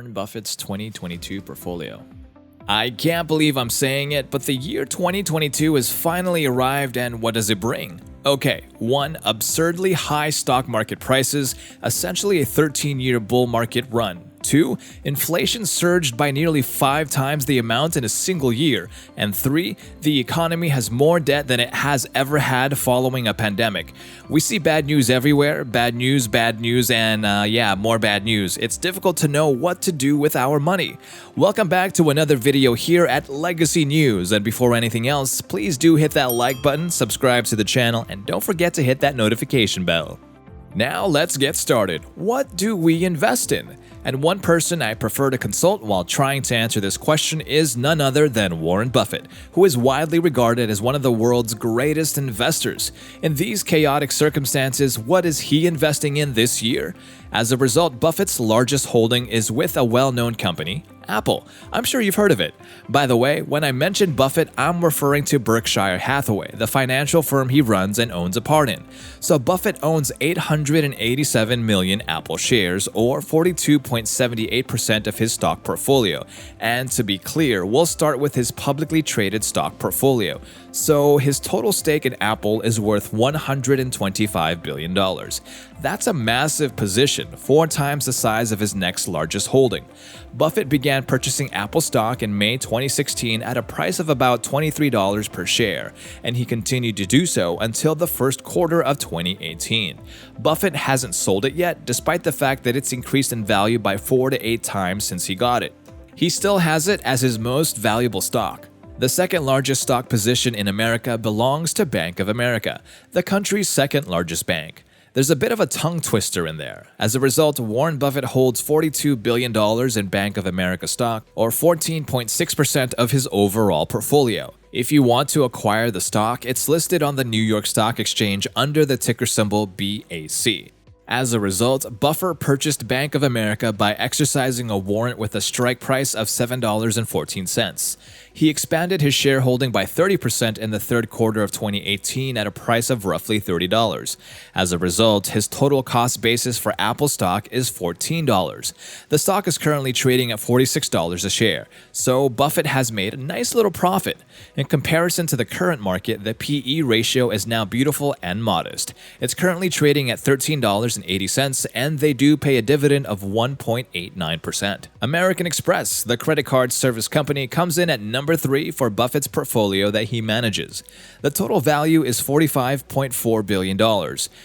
Warren Buffett's 2022 portfolio. I can't believe I'm saying it, but the year 2022 has finally arrived, and what does it bring? Okay, 1. Absurdly high stock market prices, essentially a 13-year bull market run. 2. Inflation surged by nearly 5 times the amount in a single year. And 3. The economy has more debt than it has ever had following a pandemic. We see bad news everywhere, bad news, and more bad news. It's difficult to know what to do with our money. Welcome back to another video here at Legacy News. And before anything else, please do hit that like button, subscribe to the channel, and don't forget to hit that notification bell. Now let's get started. What do we invest in? And one person I prefer to consult while trying to answer this question is none other than Warren Buffett, who is widely regarded as one of the world's greatest investors. In these chaotic circumstances, what is he investing in this year? As a result, Buffett's largest holding is with a well-known company, Apple. I'm sure you've heard of it. By the way, when I mention Buffett, I'm referring to Berkshire Hathaway, the financial firm he runs and owns a part in. So Buffett owns 887 million Apple shares, or 42.78% of his stock portfolio. And to be clear, we'll start with his publicly traded stock portfolio. So his total stake in Apple is worth $125 billion. That's a massive position, 4 times the size of his next largest holding. Buffett began purchasing Apple stock in May 2016 at a price of about $23 per share, and he continued to do so until the first quarter of 2018. Buffett hasn't sold it yet, despite the fact that it's increased in value by 4 to 8 times since he got it. He still has it as his most valuable stock. The second largest stock position in America belongs to Bank of America, the country's second largest bank. There's a bit of a tongue twister in there. As a result, Warren Buffett holds $42 billion in Bank of America stock, or 14.6% of his overall portfolio. If you want to acquire the stock, it's listed on the New York Stock Exchange under the ticker symbol BAC. As a result, Buffett purchased Bank of America by exercising a warrant with a strike price of $7.14. He expanded his shareholding by 30% in the third quarter of 2018 at a price of roughly $30. As a result, his total cost basis for Apple stock is $14. The stock is currently trading at $46 a share, so Buffett has made a nice little profit. In comparison to the current market, the PE ratio is now beautiful and modest. It's currently trading at $13.80, and they do pay a dividend of 1.89%. American Express, the credit card service company, comes in at number 3 for Buffett's portfolio that he manages. The total value is $45.4 billion.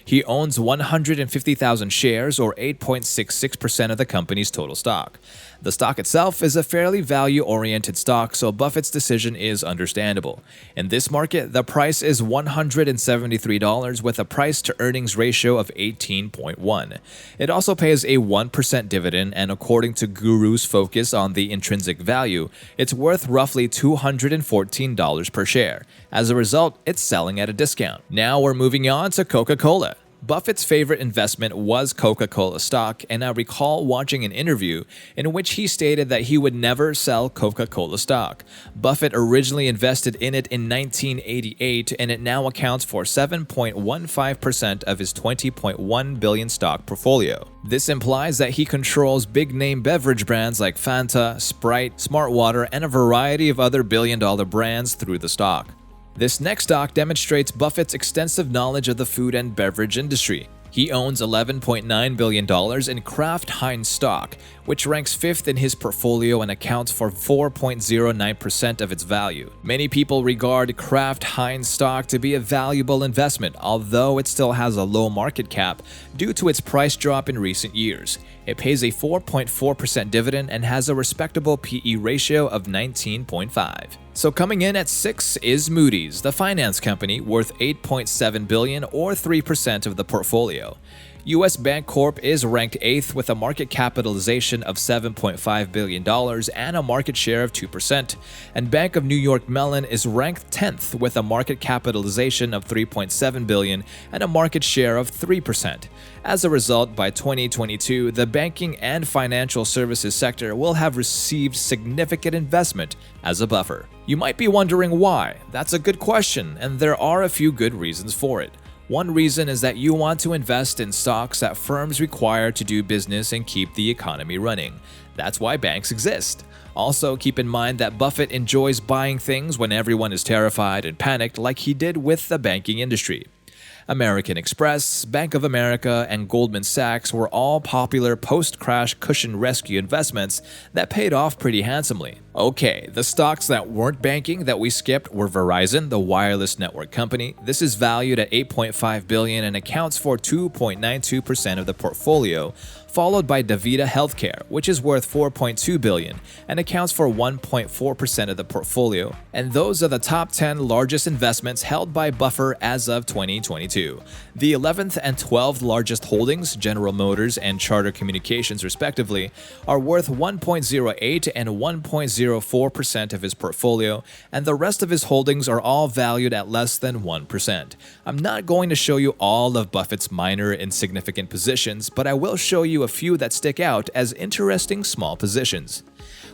He owns 150,000 shares, or 8.66% of the company's total stock. The stock itself is a fairly value-oriented stock, so Buffett's decision is understandable. In this market, the price is $173 with a price-to-earnings ratio of 18.1. It also pays a 1% dividend, and according to Guru's focus on the intrinsic value, it's worth roughly $214 per share. As a result, it's selling at a discount. Now we're moving on to Coca-Cola. Buffett's favorite investment was Coca-Cola stock, and I recall watching an interview in which he stated that he would never sell Coca-Cola stock. Buffett originally invested in it in 1988, and it now accounts for 7.15% of his $20.1 billion stock portfolio. This implies that he controls big-name beverage brands like Fanta, Sprite, Smartwater, and a variety of other billion-dollar brands through the stock. This next stock demonstrates Buffett's extensive knowledge of the food and beverage industry. He owns $11.9 billion in Kraft Heinz stock, which ranks 5th in his portfolio and accounts for 4.09% of its value. Many people regard Kraft Heinz stock to be a valuable investment, although it still has a low market cap due to its price drop in recent years. It pays a 4.4% dividend and has a respectable PE ratio of 19.5. So coming in at 6 is Moody's, the finance company, worth $8.7 billion, or 3% of the portfolio. U.S. Bank Corp is ranked 8th with a market capitalization of $7.5 billion and a market share of 2%, and Bank of New York Mellon is ranked 10th with a market capitalization of $3.7 billion and a market share of 3%. As a result, by 2022, the banking and financial services sector will have received significant investment as a buffer. You might be wondering why. That's a good question, and there are a few good reasons for it. One reason is that you want to invest in stocks that firms require to do business and keep the economy running. That's why banks exist. Also, keep in mind that Buffett enjoys buying things when everyone is terrified and panicked, like he did with the banking industry. American Express, Bank of America, and Goldman Sachs were all popular post-crash cushion rescue investments that paid off pretty handsomely. Okay, the stocks that weren't banking that we skipped were Verizon, the wireless network company. This is valued at $8.5 billion and accounts for 2.92% of the portfolio, followed by DaVita Healthcare, which is worth $4.2 billion and accounts for 1.4% of the portfolio. And those are the top 10 largest investments held by Buffett as of 2022. The 11th and 12th largest holdings, General Motors and Charter Communications respectively, are worth 1.08 and 1.04% of his portfolio, and the rest of his holdings are all valued at less than 1%. I'm not going to show you all of Buffett's minor insignificant positions, but I will show you a few that stick out as interesting small positions.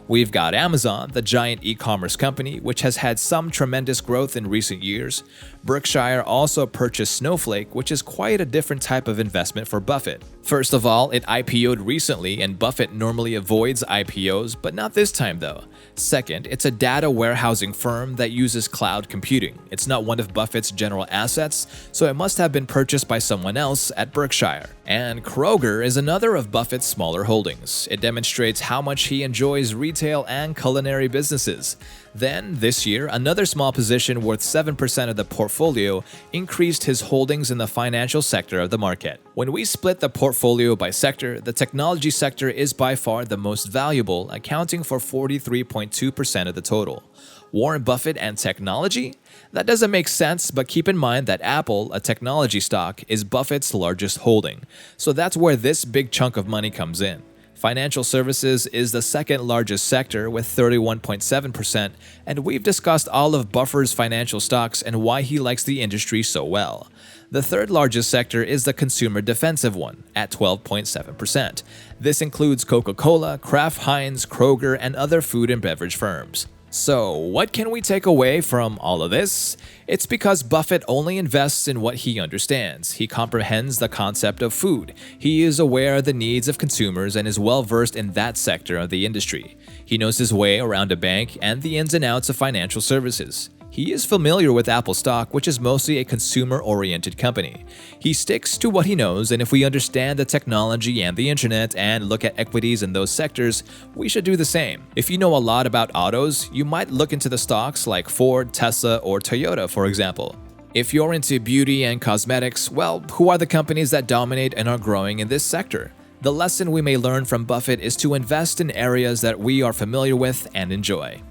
We've got Amazon, the giant e-commerce company, which has had some tremendous growth in recent years. Berkshire also purchased Snowflake, which is quite a different type of investment for Buffett. First of all, it IPO'd recently, and Buffett normally avoids IPOs, but not this time though. Second, it's a data warehousing firm that uses cloud computing. It's not one of Buffett's general assets, so it must have been purchased by someone else at Berkshire. And Kroger is another of Buffett's smaller holdings. It demonstrates how much he enjoys retail and culinary businesses. Then, this year, another small position worth 7% of the portfolio increased his holdings in the financial sector of the market. When we split the portfolio by sector, the technology sector is by far the most valuable, accounting for 43.2% of the total. Warren Buffett and technology? That doesn't make sense, but keep in mind that Apple, a technology stock, is Buffett's largest holding. So that's where this big chunk of money comes in. Financial services is the second largest sector with 31.7%, and we've discussed all of Buffett's financial stocks and why he likes the industry so well. The third largest sector is the consumer defensive one, at 12.7%. This includes Coca-Cola, Kraft Heinz, Kroger, and other food and beverage firms. So, what can we take away from all of this? It's because Buffett only invests in what he understands. He comprehends the concept of food. He is aware of the needs of consumers and is well versed in that sector of the industry. He knows his way around a bank and the ins and outs of financial services. He is familiar with Apple stock, which is mostly a consumer-oriented company. He sticks to what he knows, and if we understand the technology and the internet and look at equities in those sectors, we should do the same. If you know a lot about autos, you might look into the stocks like Ford, Tesla, or Toyota, for example. If you're into beauty and cosmetics, well, who are the companies that dominate and are growing in this sector? The lesson we may learn from Buffett is to invest in areas that we are familiar with and enjoy.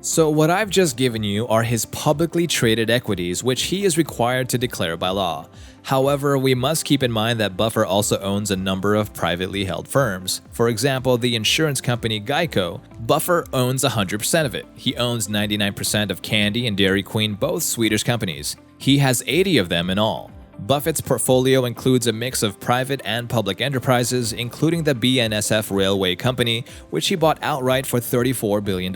So what I've just given you are his publicly traded equities, which he is required to declare by law. However, we must keep in mind that Buffett also owns a number of privately held firms. For example, the insurance company Geico, Buffett owns 100% of it. He owns 99% of Candy and Dairy Queen, both Swedish companies. He has 80 of them in all. Buffett's portfolio includes a mix of private and public enterprises, including the BNSF Railway Company, which he bought outright for $34 billion.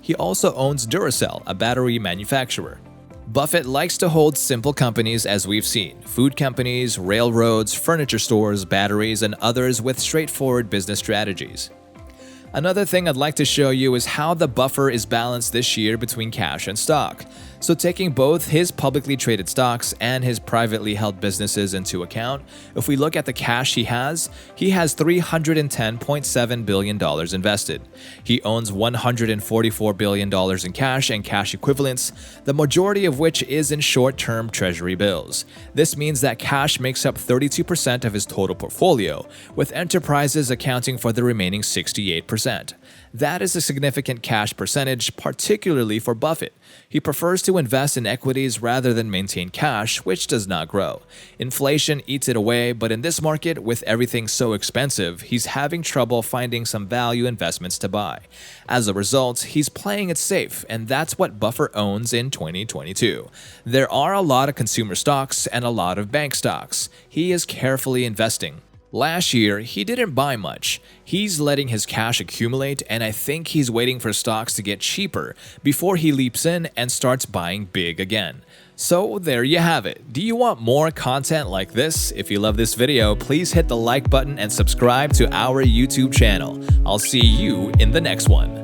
He also owns Duracell, a battery manufacturer. Buffett likes to hold simple companies, as we've seen: food companies, railroads, furniture stores, batteries, and others with straightforward business strategies. Another thing I'd like to show you is how the Buffett is balanced this year between cash and stock. So taking both his publicly traded stocks and his privately held businesses into account, if we look at the cash he has $310.7 billion invested. He owns $144 billion in cash and cash equivalents, the majority of which is in short-term treasury bills. This means that cash makes up 32% of his total portfolio, with enterprises accounting for the remaining 68%. That is a significant cash percentage, particularly for Buffett. He prefers to invest in equities rather than maintain cash, which does not grow. Inflation eats it away, but in this market, with everything so expensive, he's having trouble finding some value investments to buy. As a result, he's playing it safe, and that's what Buffett owns in 2022. There are a lot of consumer stocks and a lot of bank stocks. He is carefully investing. Last year, he didn't buy much. He's letting his cash accumulate, and I think he's waiting for stocks to get cheaper before he leaps in and starts buying big again. So there you have it. Do you want more content like this? If you love this video, please hit the like button and subscribe to our YouTube channel. I'll see you in the next one.